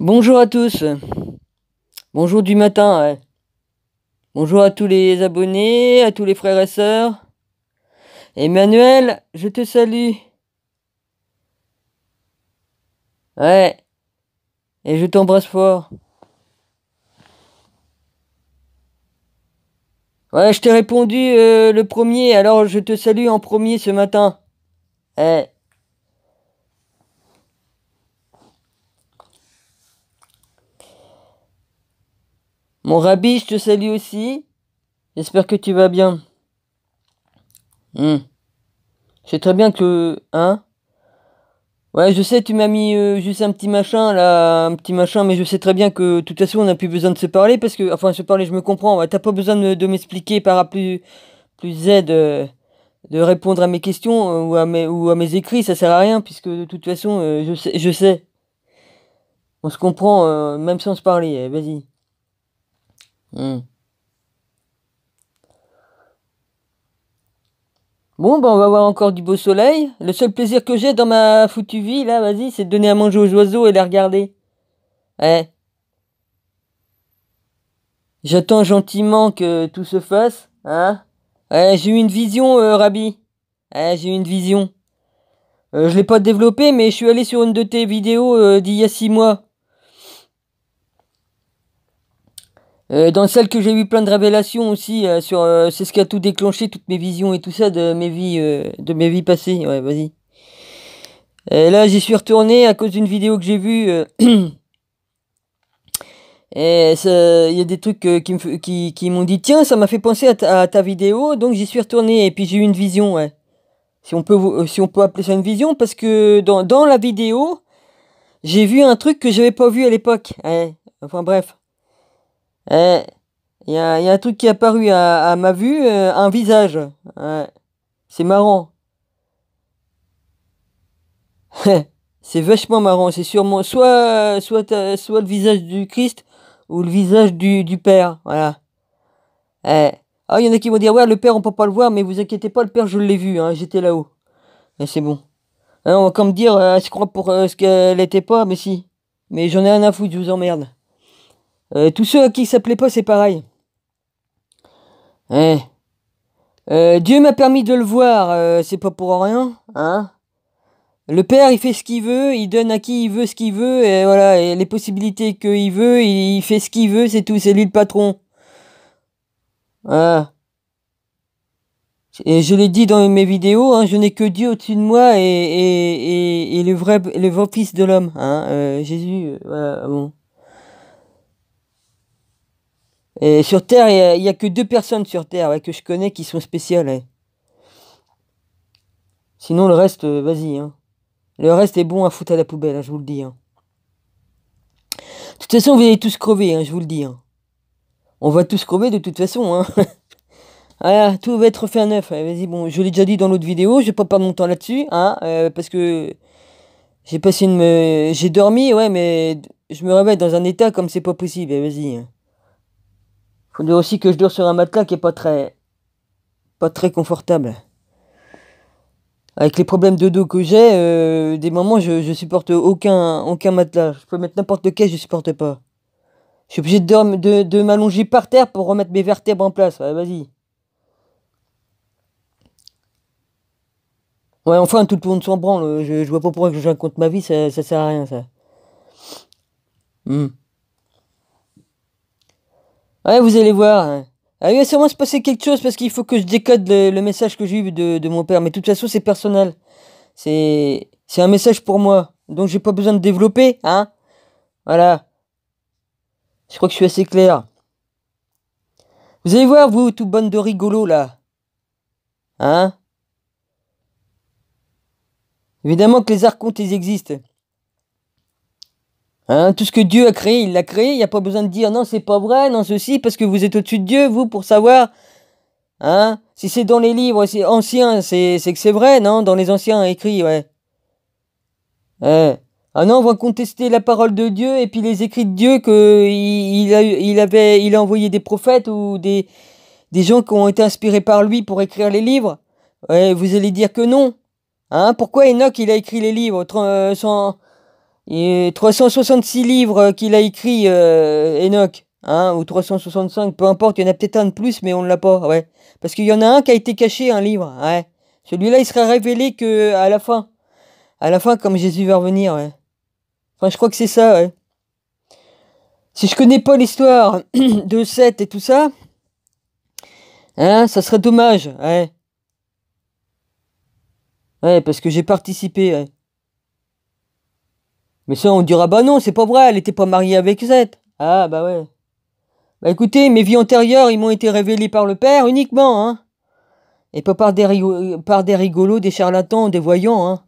Bonjour à tous. Bonjour du matin, ouais. Bonjour à tous les abonnés, à tous les frères et sœurs. Emmanuel, je te salue. Ouais, et je t'embrasse fort. Ouais, je t'ai répondu le premier, alors je te salue en premier ce matin. Eh, mon rabbi, je te salue aussi. J'espère que tu vas bien. Hmm. C'est très bien que... Hein? Ouais, je sais, tu m'as mis juste un petit machin, là, un petit machin, mais je sais très bien que, de toute façon, on n'a plus besoin de se parler, parce que, enfin, se parler, je me comprends, ouais, t'as pas besoin de m'expliquer par A plus Z, de répondre à mes questions, ou à mes écrits, ça sert à rien, puisque, de toute façon, je sais, on se comprend, même sans se parler, vas-y. Hmm. Bon, ben, on va avoir encore du beau soleil. Le seul plaisir que j'ai dans ma foutue vie, là, vas-y, c'est de donner à manger aux oiseaux et les regarder. Eh. J'attends gentiment que tout se fasse, hein? J'ai eu une vision, Rabbi. J'ai eu une vision. Je l'ai pas développée, mais je suis allé sur une de tes vidéos d'il y a 6 mois. Dans celle que j'ai eu plein de révélations aussi sur c'est ce qui a tout déclenché, toutes mes visions et tout ça de mes vies passées. Ouais, vas-y. Et là, j'y suis retourné à cause d'une vidéo que j'ai vue. Et il y a des trucs qui m'ont dit, tiens, ça m'a fait penser à ta vidéo, donc j'y suis retourné et puis j'ai eu une vision, ouais. Si on peut appeler ça une vision, parce que dans la vidéo, j'ai vu un truc que j'avais pas vu à l'époque. Ouais. Enfin bref. Ouais. Il y a un truc qui est apparu à ma vue, un visage. Ouais. C'est marrant. C'est vachement marrant. C'est sûrement soit le visage du Christ ou le visage du Père. Voilà. Ouais. Ah, il y en a qui vont dire, ouais, le Père, on peut pas le voir, mais vous inquiétez pas, le Père, je l'ai vu, hein, j'étais là-haut. Et c'est bon. Hein, on va comme dire, elle se croit pour ce qu'elle était pas, mais si. Mais j'en ai rien à foutre, je vous emmerde. Tous ceux à qui ça plaît pas, c'est pareil. Eh. Dieu m'a permis de le voir, c'est pas pour rien, hein. Le Père, il fait ce qu'il veut, il donne à qui il veut ce qu'il veut, et voilà, et les possibilités qu'il veut, il fait ce qu'il veut, c'est tout, c'est lui le patron. Voilà. Et je l'ai dit dans mes vidéos, hein, je n'ai que Dieu au-dessus de moi et le vrai Fils de l'homme, hein, Jésus, voilà, bon. Et sur Terre, il y a que 2 personnes sur Terre, ouais, que je connais qui sont spéciales, ouais. Sinon, le reste, vas-y, hein. Le reste est bon à foutre à la poubelle, hein, je vous le dis, hein. De toute façon, vous allez tous crever, hein, je vous le dis, hein. On va tous crever de toute façon, hein. Voilà, tout va être fait à neuf. Ouais, vas-y, bon, je l'ai déjà dit dans l'autre vidéo, je vais pas perdre mon temps là-dessus, hein, parce que j'ai dormi, ouais, mais je me réveille dans un état comme c'est pas possible. Vas-y, hein. Faut dire aussi que je dors sur un matelas qui est pas très confortable. Avec les problèmes de dos que j'ai, des moments je supporte aucun matelas. Je peux mettre n'importe lequel, je supporte pas. Je suis obligé de m'allonger par terre pour remettre mes vertèbres en place. Ouais, vas-y. Ouais, enfin, tout le monde s'en branle. Je vois pas pourquoi que je raconte ma vie, ça sert à rien, ça. Hmm. Ouais, vous allez voir, hein. Ah, il va sûrement se passer quelque chose parce qu'il faut que je décode le message que j'ai eu de mon père. Mais de toute façon, c'est personnel. C'est un message pour moi. Donc, j'ai pas besoin de développer, hein. Voilà. Je crois que je suis assez clair. Vous allez voir, vous, tout bonne de rigolos, là. Hein? Évidemment que les archontes, ils existent. Hein? Tout ce que Dieu a créé, il l'a créé. Il n'y a pas besoin de dire non, c'est pas vrai, non, ceci, parce que vous êtes au-dessus de Dieu, vous, pour savoir. Hein? Si c'est dans les livres c'est anciens, c'est que c'est vrai, non? Dans les anciens écrits, ouais. Ouais. Ah non, on va contester la parole de Dieu et puis les écrits de Dieu que il a envoyé des prophètes ou des gens qui ont été inspirés par lui pour écrire les livres. Ouais, vous allez dire que non. Hein? Pourquoi Enoch il a écrit les livres Et 366 livres qu'il a écrit, Enoch. Hein, ou 365, peu importe, il y en a peut-être un de plus, mais on ne l'a pas, ouais. Parce qu'il y en a un qui a été caché, un livre, ouais. Celui-là, il sera révélé que à la fin. À la fin, comme Jésus va revenir, ouais. Enfin, je crois que c'est ça, ouais. Si je connais pas l'histoire de Seth et tout ça, hein, ça serait dommage, ouais. Ouais, parce que j'ai participé, ouais. Mais ça, on dira, bah non, c'est pas vrai, elle était pas mariée avec Seth. Ah, bah ouais. Bah écoutez, mes vies antérieures, ils m'ont été révélées par le Père uniquement, hein. Et pas par par des rigolos, des charlatans, des voyants, hein.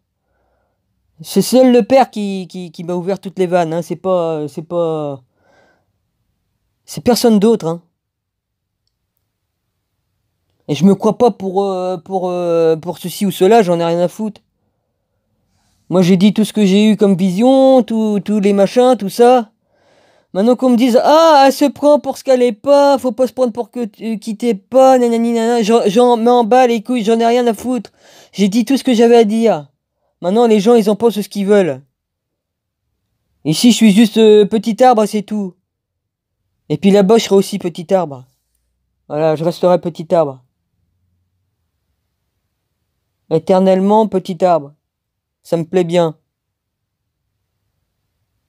C'est seul le Père qui m'a ouvert toutes les vannes, hein. C'est personne d'autre, hein. Et je me crois pas pour ceci ou cela, j'en ai rien à foutre. Moi, j'ai dit tout ce que j'ai eu comme vision, tous les machins, tout ça. Maintenant qu'on me dise, ah, elle se prend pour ce qu'elle est pas, faut pas se prendre pour que qui t'es pas, nanani nanana, j'en m'en bats les couilles, j'en ai rien à foutre. J'ai dit tout ce que j'avais à dire. Maintenant, les gens, ils en pensent ce qu'ils veulent. Ici, je suis juste petit arbre, c'est tout. Et puis là-bas, je serai aussi petit arbre. Voilà, je resterai petit arbre. Éternellement petit arbre. Ça me plaît bien.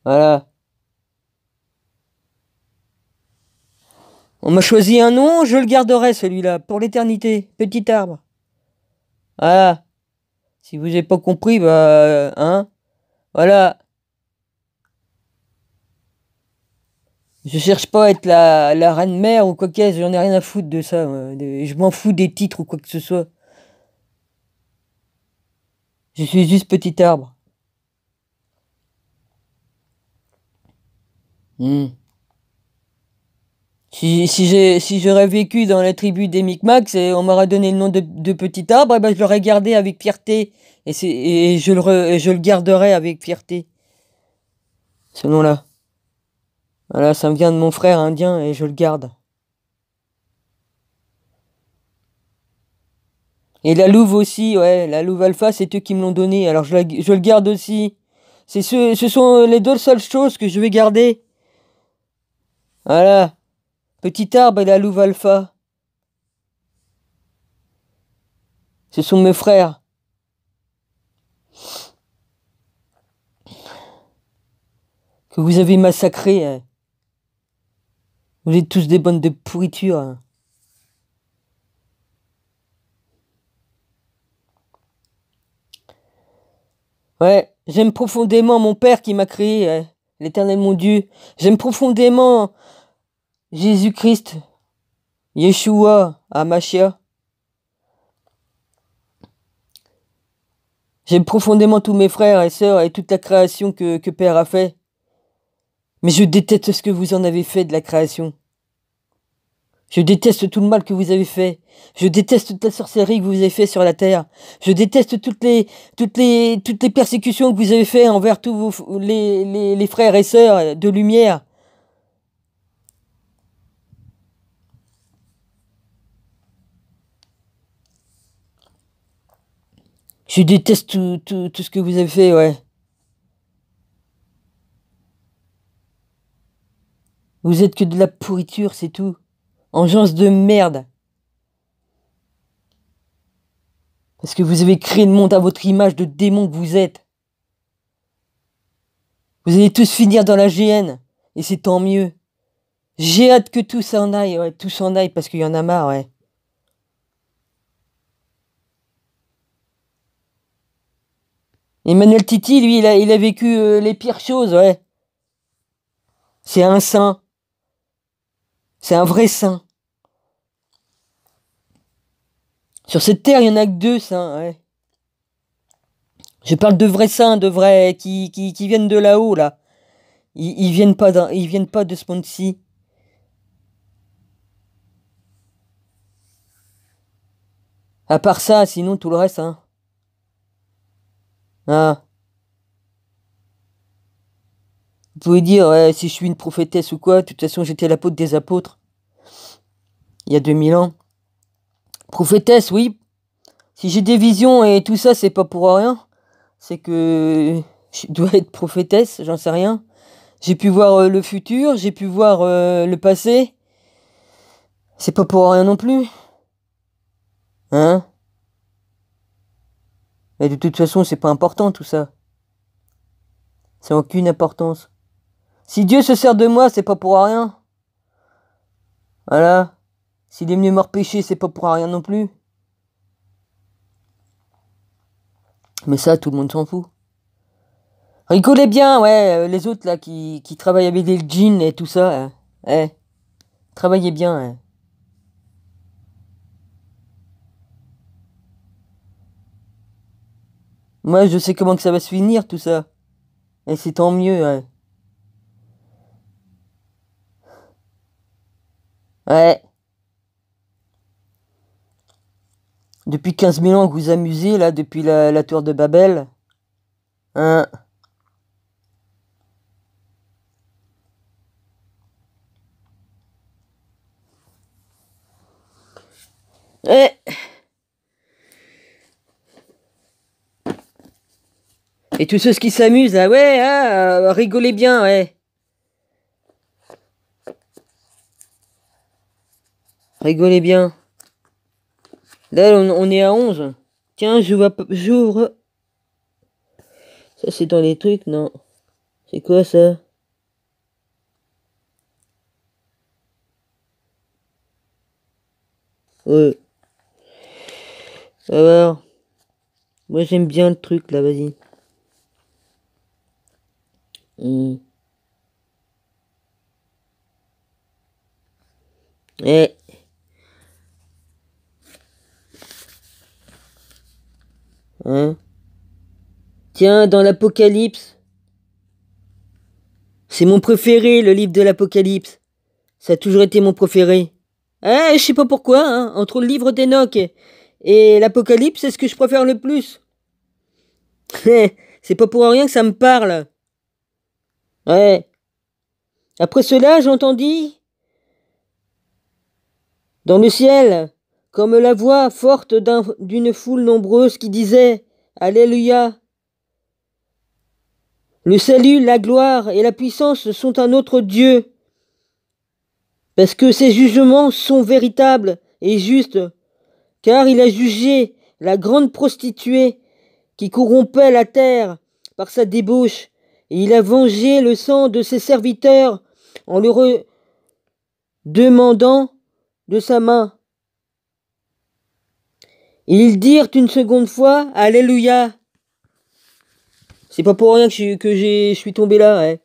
Voilà. On m'a choisi un nom, je le garderai celui-là, pour l'éternité. Petit arbre. Voilà. Si vous n'avez pas compris, bah, hein. Voilà. Je cherche pas à être la reine mère ou quoi que ce soit, j'en ai rien à foutre de ça. Je m'en fous des titres ou quoi que ce soit. Je suis juste petit arbre. Hmm. Si j'aurais vécu dans la tribu des Micmacs et on m'aurait donné le nom de petit arbre, eh ben je l'aurais gardé avec fierté. Et je le garderai avec fierté. Ce nom-là. Voilà, ça me vient de mon frère indien et je le garde. Et la louve aussi, ouais, la louve alpha, c'est eux qui me l'ont donné, alors je le garde aussi. Ce sont les deux seules choses que je vais garder. Voilà. Petit arbre et la louve alpha. Ce sont mes frères. Que vous avez massacrés, hein. Vous êtes tous des bonnes de pourriture, hein. Ouais, j'aime profondément mon Père qui m'a créé, hein, l'Éternel mon Dieu. J'aime profondément Jésus-Christ, Yeshua, Amashia. J'aime profondément tous mes frères et sœurs et toute la création que Père a fait. Mais je déteste ce que vous en avez fait de la création. Je déteste tout le mal que vous avez fait. Je déteste toute la sorcellerie que vous avez fait sur la terre. Je déteste toutes les persécutions que vous avez fait envers tous les frères et sœurs de lumière. Je déteste tout ce que vous avez fait, ouais. Vous êtes que de la pourriture, c'est tout. Engeance de merde. Parce que vous avez créé le monde à votre image de démon que vous êtes. Vous allez tous finir dans la GN. Et c'est tant mieux. J'ai hâte que tout s'en aille, ouais, tout s'en aille parce qu'il y en a marre, ouais. Emmanuel Titi, lui, il a vécu les pires choses, ouais. C'est un saint. C'est un vrai saint. Sur cette terre, il y en a que deux saints, ouais. Je parle de vrais saints, de vrais qui viennent de là-haut, là. Ils viennent pas de ce monde-ci. À part ça, sinon tout le reste, hein. Ah. Vous pouvez dire, ouais, si je suis une prophétesse ou quoi, de toute façon j'étais l'apôtre des apôtres. Il y a 2000 ans. Prophétesse, oui. Si j'ai des visions et tout ça, c'est pas pour rien. C'est que Je dois être prophétesse, j'en sais rien. J'ai pu voir le futur, j'ai pu voir le passé. C'est pas pour rien non plus. Hein? Mais de toute façon, c'est pas important tout ça. Ça n'a aucune importance. Si Dieu se sert de moi, c'est pas pour rien. Voilà. S'il est venu me repêcher, c'est pas pour rien non plus. Mais ça, tout le monde s'en fout. Rigolez bien, ouais, les autres là qui travaillent avec des jeans et tout ça. Travaillez bien. Moi, je sais comment que ça va se finir tout ça. Et c'est tant mieux. Ouais. Depuis 15 000 ans que vous amusez, là, depuis la tour de Babel. Hein. Ouais. Et tous ceux qui s'amusent, là, ouais, rigolez bien, ouais. Rigolez bien. Là, on est à 11. Tiens, j'ouvre. Ça, c'est dans les trucs, non. C'est quoi, ça? Ouais. Alors. Moi, j'aime bien le truc, là, vas-y. Eh. Hein? Tiens, dans l'Apocalypse. C'est mon préféré, le livre de l'Apocalypse. Ça a toujours été mon préféré. Je sais pas pourquoi, hein. Entre le livre d'Enoch et l'Apocalypse, c'est ce que je préfère le plus. C'est pas pour rien que ça me parle. Ouais. Après cela, j'entendis dans le ciel, comme la voix forte d'une foule nombreuse qui disait Alléluia. Le salut, la gloire et la puissance sont à notre Dieu, parce que ses jugements sont véritables et justes, car il a jugé la grande prostituée qui corrompait la terre par sa débauche, et il a vengé le sang de ses serviteurs en le demandant de sa main. Ils dirent une seconde fois Alléluia. C'est pas pour rien que je suis tombé là.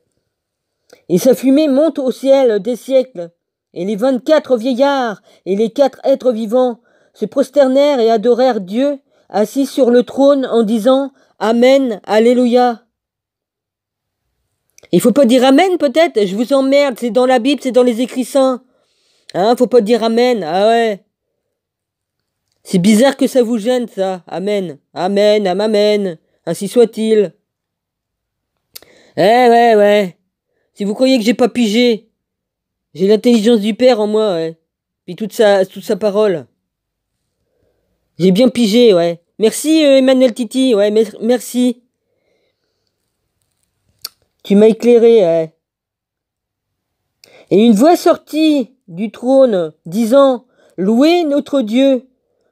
Et sa fumée monte au ciel des siècles. Et les 24 vieillards et les 4 êtres vivants se prosternèrent et adorèrent Dieu assis sur le trône en disant Amen, Alléluia. Il faut pas dire Amen peut-être? Je vous emmerde, c'est dans la Bible, c'est dans les écrits saints. Hein, faut pas dire Amen, ah ouais. C'est bizarre que ça vous gêne ça, Amen. Amen, Amen, ainsi soit-il. Ouais. Si vous croyez que j'ai pas pigé, j'ai l'intelligence du Père en moi, ouais. Puis toute sa parole. J'ai bien pigé, ouais. Merci Emmanuel Titi, ouais, merci. Tu m'as éclairé, ouais. Et une voix sortit du trône, disant, Louez notre Dieu,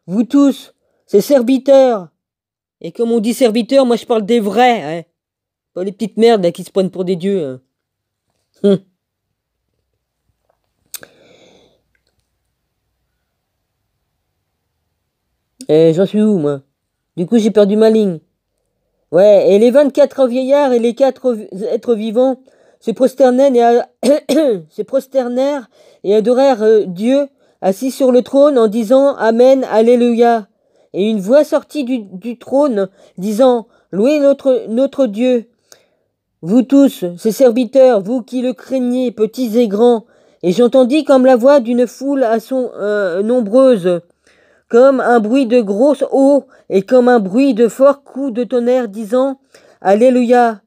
vous tous, ses serviteurs. Et comme on dit serviteurs, moi je parle des vrais, hein. Pas les petites merdes là, qui se prennent pour des dieux. Hein. J'en suis où, moi? Du coup, j'ai perdu ma ligne. Ouais, et les 24 vieillards et les 4 êtres vivants se prosternèrent et adorèrent Dieu assis sur le trône en disant Amen, Alléluia. Et une voix sortit du trône disant Louez notre Dieu, vous tous, ses serviteurs, vous qui le craignez, petits et grands. Et j'entendis comme la voix d'une foule nombreuse, comme un bruit de grosse eau et comme un bruit de forts coups de tonnerre disant Alléluia.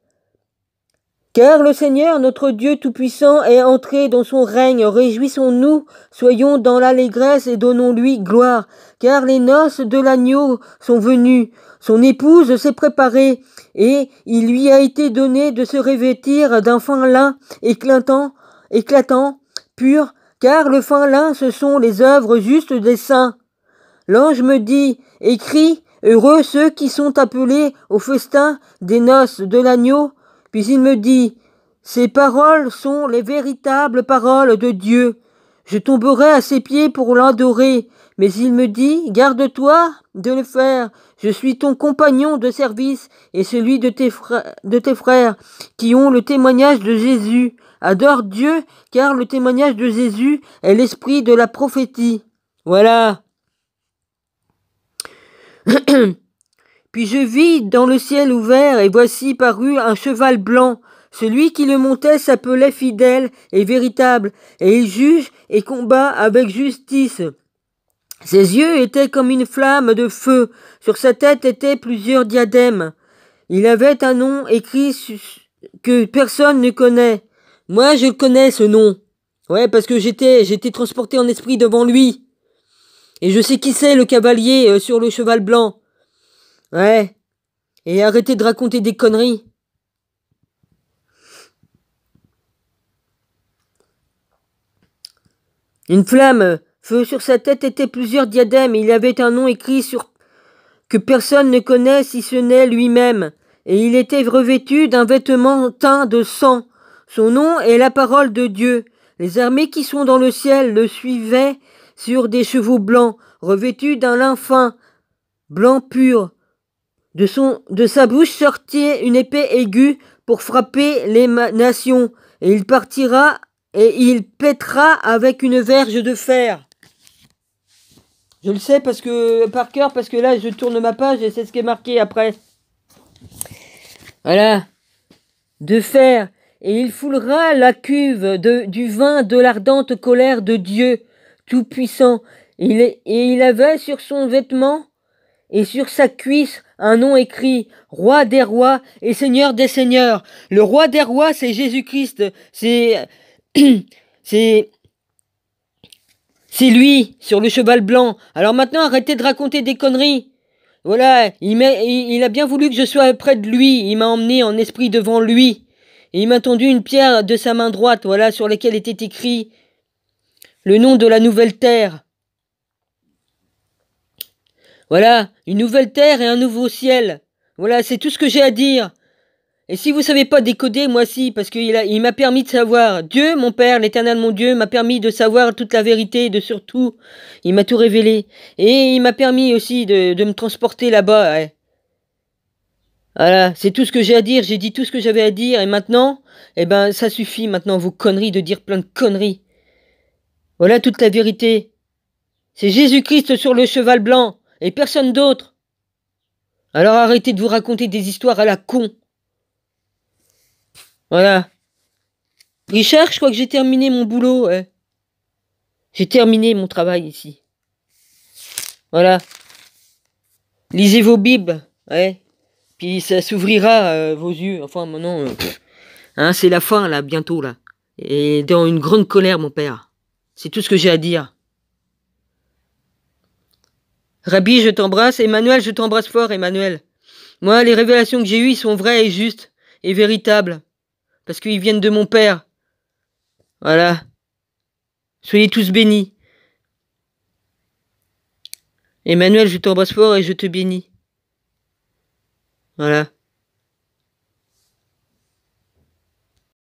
Car le Seigneur, notre Dieu Tout-Puissant, est entré dans son règne. Réjouissons-nous, soyons dans l'allégresse et donnons-lui gloire. Car les noces de l'agneau sont venues. Son épouse s'est préparée, et il lui a été donné de se revêtir d'un fin lin éclatant, pur, car le fin lin, ce sont les œuvres justes des saints. L'ange me dit, écris, heureux ceux qui sont appelés au festin des noces de l'agneau. Puis il me dit, ces paroles sont les véritables paroles de Dieu. Je tomberai à ses pieds pour l'adorer. Mais il me dit, garde-toi de le faire. Je suis ton compagnon de service et celui de tes frères qui ont le témoignage de Jésus. Adore Dieu, car le témoignage de Jésus est l'esprit de la prophétie. Voilà. Puis je vis dans le ciel ouvert, et voici parut un cheval blanc. Celui qui le montait s'appelait fidèle et véritable, et il juge et combat avec justice. Ses yeux étaient comme une flamme de feu, sur sa tête étaient plusieurs diadèmes. Il avait un nom écrit que personne ne connaît. Moi, je connais ce nom. Ouais, parce que j'étais transporté en esprit devant lui. Et je sais qui c'est, le cavalier sur le cheval blanc. Ouais. Et arrêtez de raconter des conneries. Une flamme, feu sur sa tête étaient plusieurs diadèmes. Il avait un nom écrit sur que personne ne connaît si ce n'est lui-même. Et il était revêtu d'un vêtement teint de sang. Son nom est la parole de Dieu. Les armées qui sont dans le ciel le suivaient sur des chevaux blancs, revêtus d'un lin fin, blanc pur. De sa bouche sortit une épée aiguë pour frapper les nations, et il partira et il pètera avec une verge de fer. Je le sais par cœur, parce que là je tourne ma page et c'est ce qui est marqué après. Voilà. De fer. Et il foulera la cuve du vin de l'ardente colère de Dieu Tout-Puissant. Et il avait sur son vêtement et sur sa cuisse un nom écrit, Roi des rois et Seigneur des seigneurs. Le Roi des rois, c'est Jésus-Christ. C'est lui, sur le cheval blanc. Alors maintenant, arrêtez de raconter des conneries. Voilà, il a bien voulu que je sois près de lui. Il m'a emmené en esprit devant lui. Et il m'a tendu une pierre de sa main droite, voilà, sur laquelle était écrit le nom de la nouvelle terre. Voilà, une nouvelle terre et un nouveau ciel. Voilà, c'est tout ce que j'ai à dire. Et si vous savez pas décoder, moi si, parce qu'il m'a permis de savoir. Dieu, mon Père, l'Éternel, mon Dieu, m'a permis de savoir toute la vérité, de surtout, il m'a tout révélé. Et il m'a permis aussi de me transporter là-bas. Ouais. Voilà, c'est tout ce que j'ai à dire, j'ai dit tout ce que j'avais à dire, et maintenant, eh ben, ça suffit maintenant, vos conneries, de dire plein de conneries. Voilà toute la vérité. C'est Jésus-Christ sur le cheval blanc. Et personne d'autre. Alors arrêtez de vous raconter des histoires à la con. Voilà. Richard, je crois que j'ai terminé mon boulot. Ouais. J'ai terminé mon travail ici. Voilà. Lisez vos Bibles. Ouais. Puis ça s'ouvrira vos yeux. Enfin, maintenant, hein, c'est la fin, là, bientôt, là. Et dans une grande colère, mon père. C'est tout ce que j'ai à dire. Rabbi, je t'embrasse. Emmanuel, je t'embrasse fort, Emmanuel. Moi, les révélations que j'ai eues, sont vraies et justes et véritables. Parce qu'ils viennent de mon Père. Voilà. Soyez tous bénis. Emmanuel, je t'embrasse fort et je te bénis. Voilà.